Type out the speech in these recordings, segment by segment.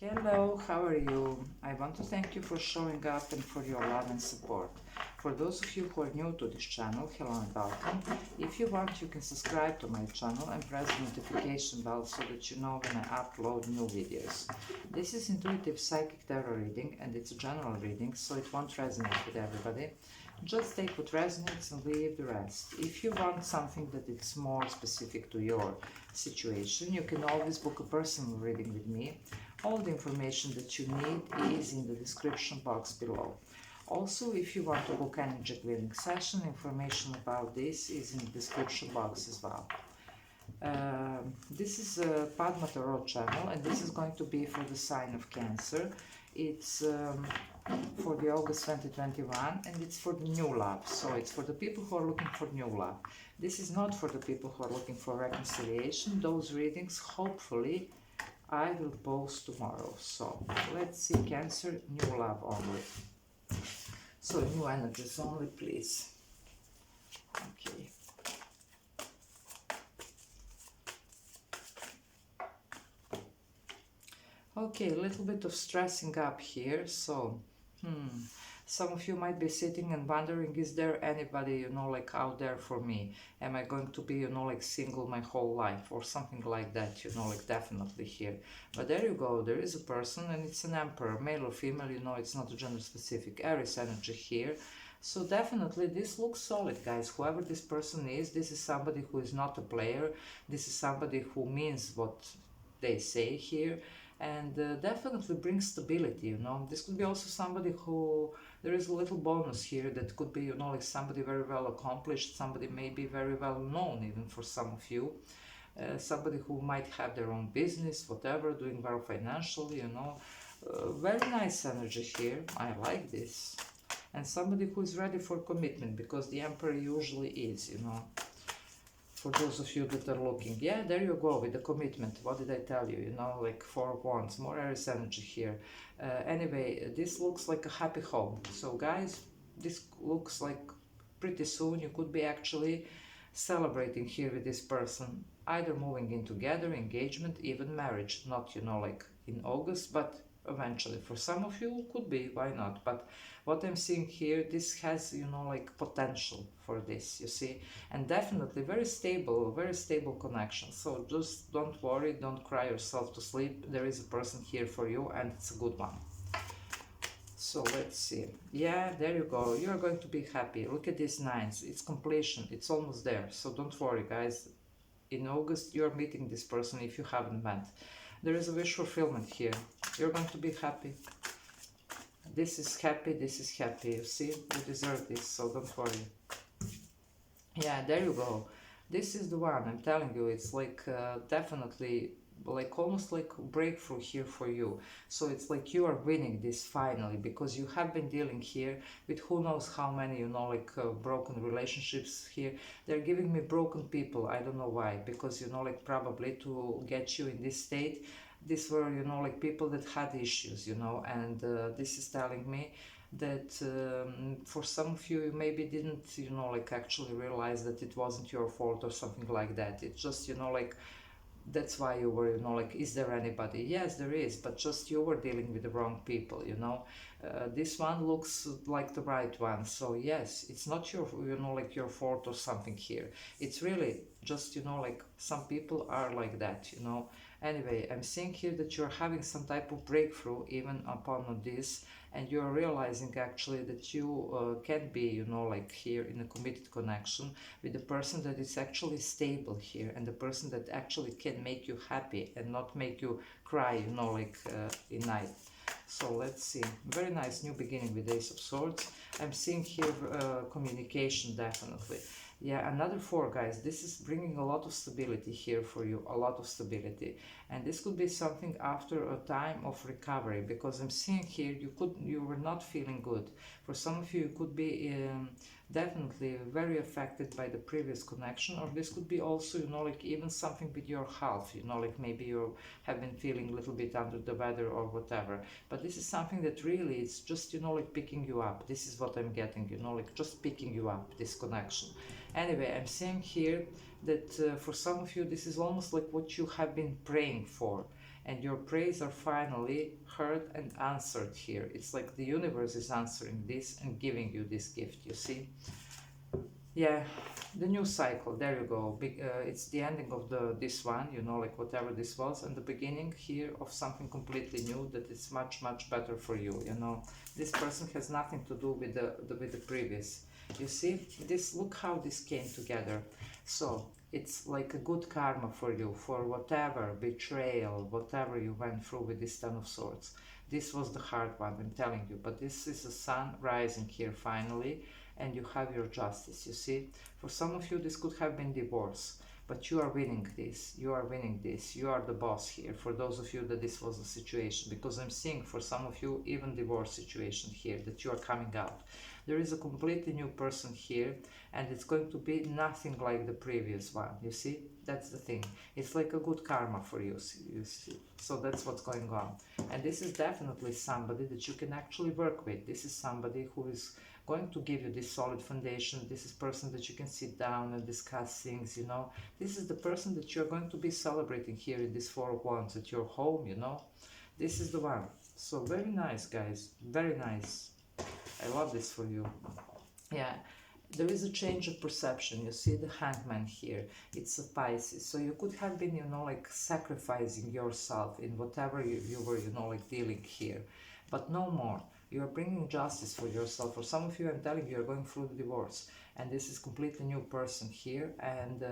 Hello, how are you? I want to thank you for showing up and for your love and support. For those of you who are new to this channel, hello and welcome. If you want, you can subscribe to my channel and press the notification bell so that you know when I upload new videos. This is intuitive psychic tarot reading and it's a general reading, so it won't resonate with everybody. Just take what resonates and leave the rest. If you want something that is more specific to your situation, you can always book a personal reading with me. All the information that you need is in the description box below. Also, if you want to book an energy clearing session, information about this is in the description box as well. This is a Padma Tarot channel and this is going to be for the sign of Cancer. It's for the August 2021 and it's for the new love. So it's for the people who are looking for new love. This is not for the people who are looking for reconciliation. Those readings, hopefully, I will post tomorrow. So let's see Cancer, new love only. So new energies only, please. Okay. Okay, a little bit of stressing up here. So, some of you might be sitting and wondering, is there anybody, like out there for me? Am I going to be, like single my whole life or something like that, like definitely here. But there you go, there is a person and it's an emperor, male or female, it's not a gender specific, Aries energy here. So definitely this looks solid, guys. Whoever this person is, this is somebody who is not a player. This is somebody who means what they say here. And definitely brings stability, This could be also somebody who, there is a little bonus here that could be, like somebody very well accomplished, somebody maybe very well known even for some of you. Somebody who might have their own business, whatever, doing well financially, very nice energy here. I like this. And somebody who is ready for commitment, because the Emperor usually is, for those of you that are looking. Yeah, there you go with the commitment. What did I tell you? Like 4 of Wands, more Aries energy here. Anyway, this looks like a happy home. So guys, this looks like pretty soon you could be actually celebrating here with this person, either moving in together, engagement, even marriage. Not, like in August, but eventually. For some of you, could be, why not? But what I'm seeing here, this has, like potential for this, you see, and definitely very stable connection. So just don't worry, don't cry yourself to sleep. There is a person here for you and it's a good one. So let's see. Yeah, there you go. You're going to be happy. Look at these nines. It's completion. It's almost there. So don't worry, guys. In August, you're meeting this person if you haven't met. There is a wish fulfillment here. You're going to be happy. This is happy, this is happy. You see, you deserve this, so don't worry. Yeah, there you go. This is the one, I'm telling you. It's like definitely like almost like breakthrough here for you. So it's like you are winning this finally, because you have been dealing here with who knows how many, like broken relationships here. They're giving me broken people. I don't know why, because like probably to get you in this state, these were, like people that had issues, and this is telling me that for some of you, you maybe didn't, like actually realize that it wasn't your fault or something like that. It's just, like, that's why you were, like, is there anybody? Yes, there is, but just you were dealing with the wrong people, this one looks like the right one. So yes, it's not your, like your fault or something here. It's really just, like some people are like that, Anyway, I'm seeing here that you're having some type of breakthrough even upon this, and you're realizing actually that you can be, like here in a committed connection with the person that is actually stable here, and the person that actually can make you happy and not make you cry, like in night. So let's see. Very nice new beginning with Ace of Swords. I'm seeing here communication, definitely. Yeah, another 4, guys. This is bringing a lot of stability here for you, a lot of stability. And this could be something after a time of recovery, because I'm seeing here you were not feeling good. For some of you, you could be definitely very affected by the previous connection, or this could be also, like even something with your health, like maybe you have been feeling a little bit under the weather or whatever. But this is something that really is just, like picking you up. This is what I'm getting, like just picking you up, this connection. Anyway, I'm seeing here that for some of you, this is almost like what you have been praying for. and your prayers are finally heard and answered here. It's like the universe is answering this and giving you this gift, you see. Yeah, the new cycle, there you go. It's the ending of this one, you know, like whatever this was, and the beginning here of something completely new that is much better for you, you know. This person has nothing to do with the previous. You see, this, look how this came together. So it's like a good karma for you, for whatever betrayal, whatever you went through with this Ten of Swords. This was the hard one, I'm telling you, but this is the sun rising here finally, and you have your justice, you see. For some of you, this could have been divorce, but you are winning this, you are winning this, you are the boss here. For those of you that this was a situation, because I'm seeing for some of you, even divorce situation here, that you are coming out. There is a completely new person here, and it's going to be nothing like the previous one, you see. That's the thing. It's like a good karma for you, you see. So that's what's going on. And this is definitely somebody that you can actually work with. This is somebody who is going to give you this solid foundation. This is person that you can sit down and discuss things, you know. This is the person that you're going to be celebrating here in this Four of Wands at your home, you know. This is the one. So very nice, guys, very nice. I love this for you. Yeah, there is a change of perception. You see the Hangman here. It's a Pisces. So you could have been, you know, like sacrificing yourself in whatever you were, you know, like dealing here. But no more. You are bringing justice for yourself. For some of you, I'm telling you, you're going through the divorce. And this is completely new person here. And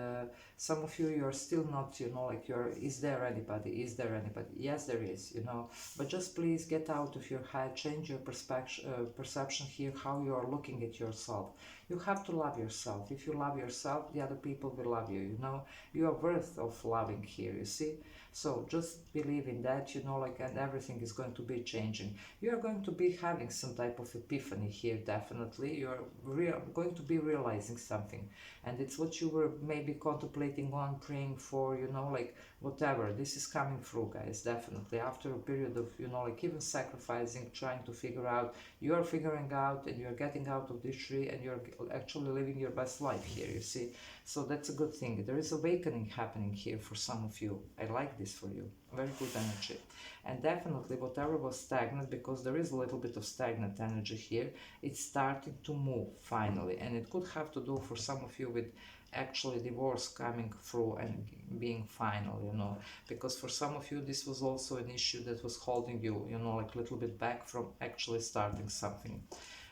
some of you, you're still not, you know, like is there anybody? Is there anybody? Yes, there is, you know. But just please get out of your head, change your perception here, how you are looking at yourself. You have to love yourself. If you love yourself, the other people will love you, you know. You are worth of loving here, you see. So just believe in that, you know, like, and everything is going to be changing. You are going to be having some type of epiphany here, definitely. You are going to be realizing something, and it's what you were maybe contemplating on, praying for, you know, like whatever. This is coming through, guys, definitely. After a period of, you know, like even sacrificing, trying to figure out, you are figuring out, and you're getting out of this tree, and you're actually living your best life here, you see. So that's a good thing. There is awakening happening here for some of you. I like this for you. Very good energy. And definitely whatever was stagnant, because there is a little bit of stagnant energy here, it's starting to move finally. And it could have to do for some of you with actually divorce coming through and being final, you know. Because for some of you, this was also an issue that was holding you, you know, like a little bit back from actually starting something.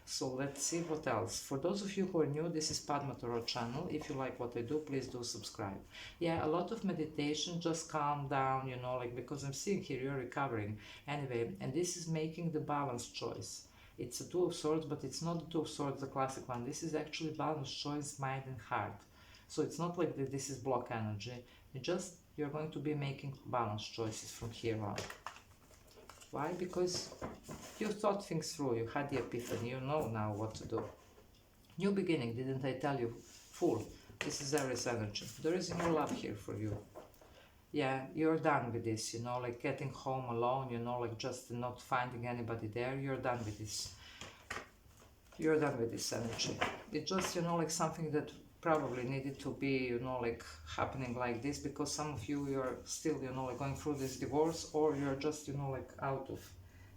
So let's see what else. For those of you who are new, this is Padma Tarot channel. If you like what I do, please do subscribe. Yeah, a lot of meditation, just calm down, you know, like, because I'm seeing here you're recovering. Anyway, and this is making the balanced choice. It's a Two of Swords, but it's not the Two of Swords, the classic one. This is actually balanced choice, mind and heart. So it's not like this is block energy. You're going to be making balanced choices from here on. Why? Because you thought things through, you had the epiphany, you know now what to do. New beginning, didn't I tell you? Fool. This is Aries energy. There is new love here for you. Yeah, you're done with this, you know, like getting home alone, you know, like just not finding anybody there. You're done with this. You're done with this energy. It's just, you know, like something that probably needed to be, you know, like happening like this, because some of you, you're still, you know, like going through this divorce, or you're just, you know, like out of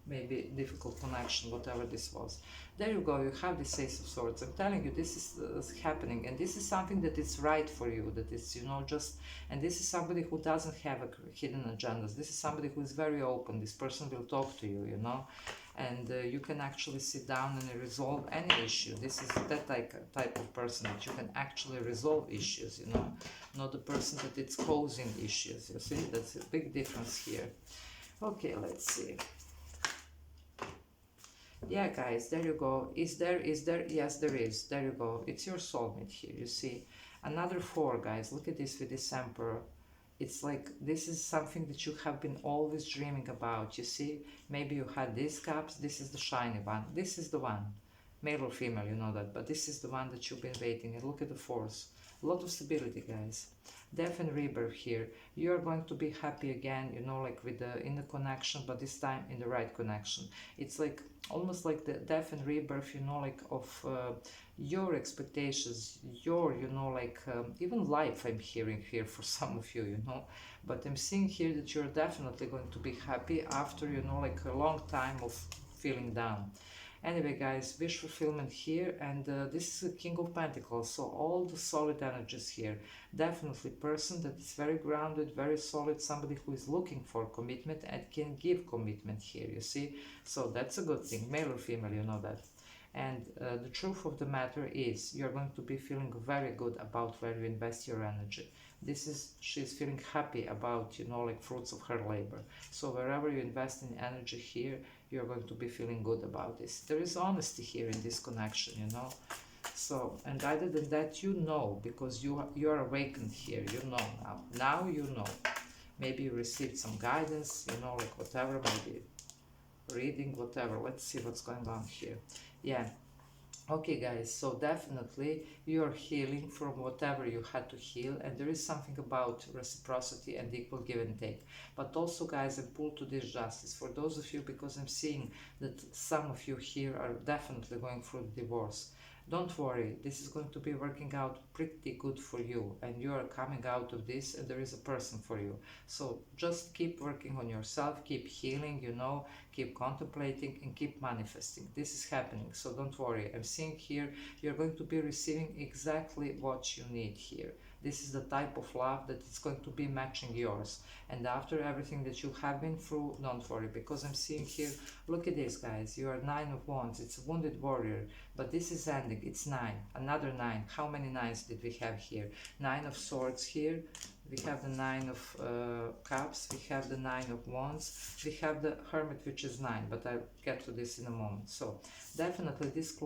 maybe difficult connection, whatever this was. There you go, you have this Ace of Swords. I'm telling you, this is happening, and this is something that is right for you, that is, you know, just, and this is somebody who doesn't have a hidden agendas. This is somebody who is very open. This person will talk to you, you know, and you can actually sit down and resolve any issue. This is that type of person that you can actually resolve issues, you know, not the person that it's causing issues, you see. That's a big difference here. Okay, let's see. Yeah, guys, there you go. Is there? Yes, there is. There you go. It's your soulmate here, you see. Another four, guys. Look at this with this Emperor. It's like this is something that you have been always dreaming about, you see. Maybe you had these cups. This is the shiny one. This is the one. Male or female, you know that. But this is the one that you've been waiting. And look at the fours. A lot of stability, guys. Death and rebirth here. You are going to be happy again, you know, like with the in the connection, but this time in the right connection. It's like almost like the death and rebirth, you know, like of your expectations, your, you know, like even life. I'm hearing here for some of you, you know, but I'm seeing here that you're definitely going to be happy after, you know, like a long time of feeling down. Anyway, guys, wish fulfillment here, and this is a King of Pentacles, so all the solid energies here. Definitely person that is very grounded, very solid, somebody who is looking for commitment and can give commitment here, you see. So that's a good thing, male or female, you know that. And the truth of the matter is you're going to be feeling very good about where you invest your energy. This is, she's feeling happy about, you know, like fruits of her labor. So wherever you invest in energy here, you're going to be feeling good about this. There is honesty here in this connection, you know. So, and other than that, you know, because you are awakened here, you know now. Now you know. Maybe you received some guidance, you know, like whatever, maybe reading, whatever. Let's see what's going on here. Yeah. Okay, guys, so definitely you're healing from whatever you had to heal, and there is something about reciprocity and equal give and take. But also, guys, I'm pulled to this justice for those of you, because I'm seeing that some of you here are definitely going through the divorce. Don't worry, this is going to be working out pretty good for you, and you are coming out of this, and there is a person for you. So just keep working on yourself, keep healing, you know, keep contemplating and keep manifesting. This is happening, so don't worry. I'm seeing here you're going to be receiving exactly what you need here. This is the type of love that is going to be matching yours. And after everything that you have been through, don't worry, because I'm seeing here, look at this, guys, you are 9 of Wands. It's a wounded warrior, but this is ending. It's 9, another 9. How many 9s did we have here? 9 of Swords here. We have the 9 of Cups, we have the 9 of Wands, we have the Hermit, which is 9, but I'll get to this in a moment. So definitely this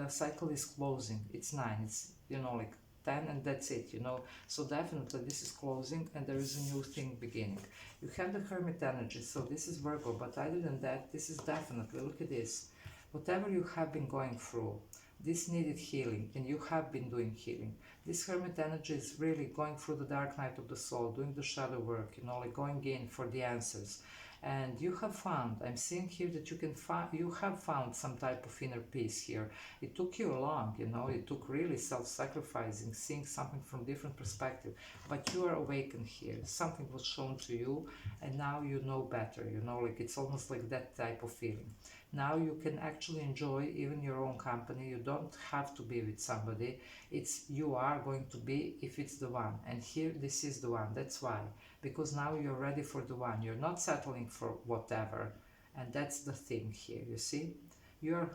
cycle is closing. It's 9, it's, you know, like 10, and that's it, you know. So definitely this is closing, and there is a new thing beginning. You have the Hermit energy, so this is Virgo, but other than that, this is definitely, look at this, whatever you have been going through, this needed healing, and you have been doing healing. This Hermit energy is really going through the dark night of the soul, doing the shadow work, you know, like going in for the answers. And you have found, I'm seeing here that you have found some type of inner peace here. It took you long, you know, it took really self-sacrificing, seeing something from different perspective, but you are awakened here. Something was shown to you, and now you know better, you know, like it's almost like that type of feeling. Now you can actually enjoy even your own company. You don't have to be with somebody. It's you are going to be if it's the one. And here this is the one. That's why. Because now you're ready for the one. You're not settling for whatever. And that's the thing here, you see? You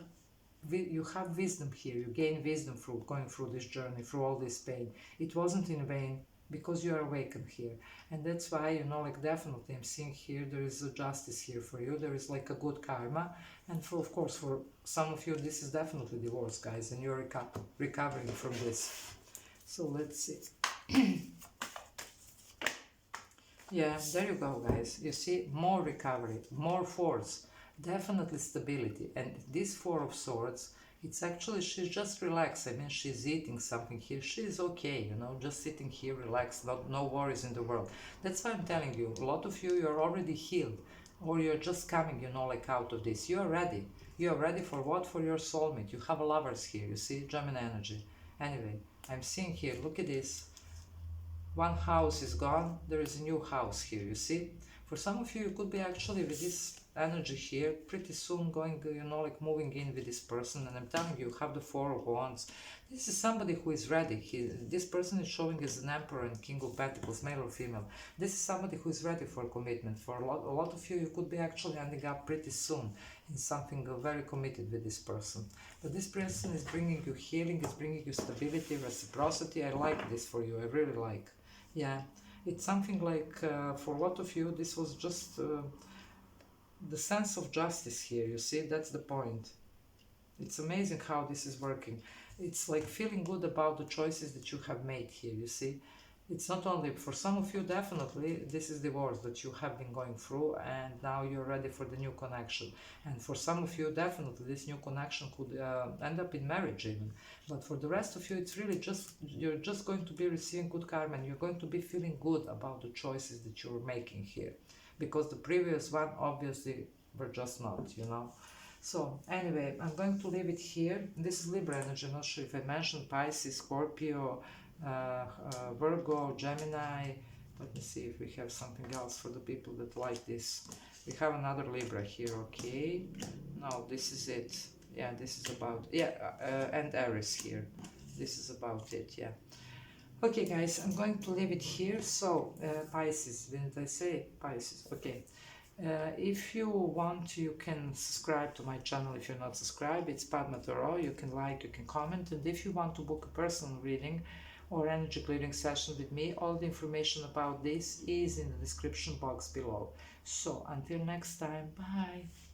have wisdom here. You gain wisdom through going through this journey, through all this pain. It wasn't in vain, because you are awakened here. And that's why, you know, like definitely I'm seeing here there is a justice here for you. There is like a good karma. And for, of course, for some of you, this is definitely divorce, guys, and you're recovering from this. So let's see. Yeah, there you go, guys. You see, more recovery, more force, definitely stability. And this Four of Swords, it's actually, she's just relaxed. I mean, she's eating something here. She's okay, you know, just sitting here relaxed, no worries in the world. That's why I'm telling you, a lot of you, you're already healed, or you're just coming, you know, like out of this. You're ready. You're ready for what? For your soulmate. You have a lovers here, you see, Gemini energy. Anyway, I'm seeing here, look at this. One house is gone, there is a new house here, you see. For some of you, you could be actually with this energy here pretty soon going, you know, like moving in with this person. And I'm telling you, you have the Four of Wands. This is somebody who is ready. This person is showing as an Emperor and King of Pentacles, male or female. This is somebody who is ready for commitment. For a lot of you, you could be actually ending up pretty soon in something very committed with this person. But this person is bringing you healing, is bringing you stability, reciprocity. I like this for you, I really like. Yeah, it's something like, for a lot of you, this was just the sense of justice here, you see, that's the point. It's amazing how this is working. It's like feeling good about the choices that you have made here, you see. It's not only for some of you, definitely this is divorce that you have been going through, and now you're ready for the new connection. And for some of you, definitely this new connection could end up in marriage even. But for the rest of you, it's really just, you're just going to be receiving good karma, and you're going to be feeling good about the choices that you're making here, because the previous one obviously were just not, you know. So anyway, I'm going to leave it here. This is Libra energy. I'm not sure if I mentioned Pisces, Scorpio, Virgo, Gemini. Let me see if we have something else for the people that like this. We have another Libra here, okay. No, this is it. Yeah, this is about, yeah, and Aries here. This is about it, yeah. Okay guys, I'm going to leave it here. So Pisces, didn't I say Pisces? Okay. If you want, you can subscribe to my channel. If you're not subscribed, it's Padma Tarot. You can like, you can comment, and if you want to book a personal reading or energy clearing session with me, all the information about this is in the description box below. So until next time, bye.